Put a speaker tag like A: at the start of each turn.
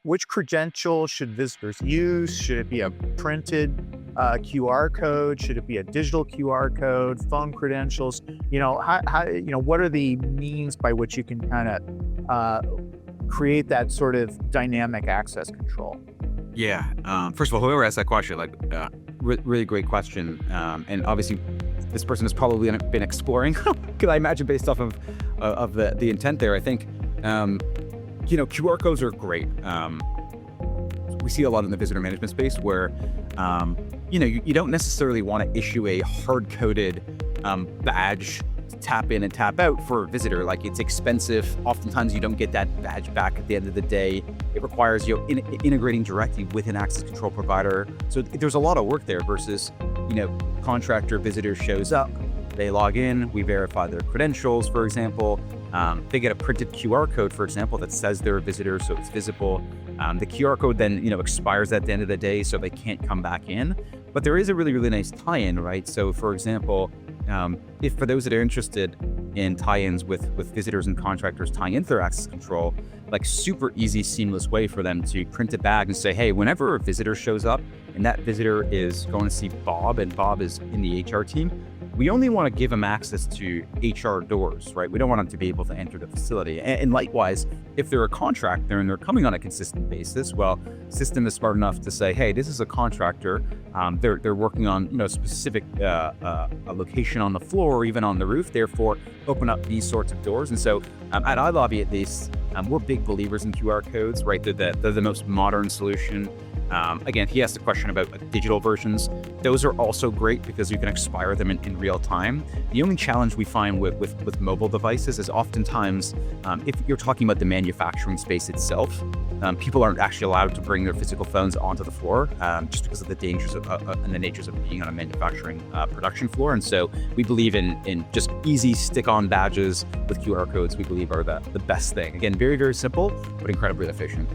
A: Which credential should visitors use? Should it be a printed QR code? Should it be a digital QR code? Phone credentials? What are the means by which you can kind of create that sort of dynamic access control?
B: Yeah. First of all, whoever asked that question, really great question. And obviously, this person has probably been exploring. Could I imagine, based off of the intent there? I think, QR codes are great. We see a lot in the visitor management space where, you don't necessarily want to issue a hard-coded badge tap in and tap out for a visitor. Like, it's expensive. Oftentimes you don't get that badge back at the end of the day. It requires integrating directly with an access control provider. So there's a lot of work there versus, contractor visitor shows up, they log in, we verify their credentials, for example. They get a printed QR code, for example, that says they're a visitor, so it's visible. The QR code then, expires at the end of the day, so they can't come back in. But there is a really, really nice tie-in, right? So, for example, if for those that are interested in tie-ins with visitors and contractors tying into their access control, like super easy, seamless way for them to print a bag and say, hey, whenever a visitor shows up and that visitor is going to see Bob and Bob is in the HR team, we only want to give them access to HR doors, right? We don't want them to be able to enter the facility. And likewise, if they're a contractor and they're coming on a consistent basis, well, system is smart enough to say, hey, this is a contractor. They're working on a specific a location on the floor or even on the roof. Therefore, open up these sorts of doors. And so at iLobby, at least, we're big believers in QR codes, right? They're the most modern solution. Again, he asked a question about digital versions. Those are also great because you can expire them in real time. The only challenge we find with mobile devices is oftentimes, if you're talking about the manufacturing space itself, people aren't actually allowed to bring their physical phones onto the floor just because of the dangers and the natures of being on a manufacturing production floor. And so we believe in just easy stick-on badges with QR codes. We believe are the best thing. Again, very, very simple, but incredibly efficient.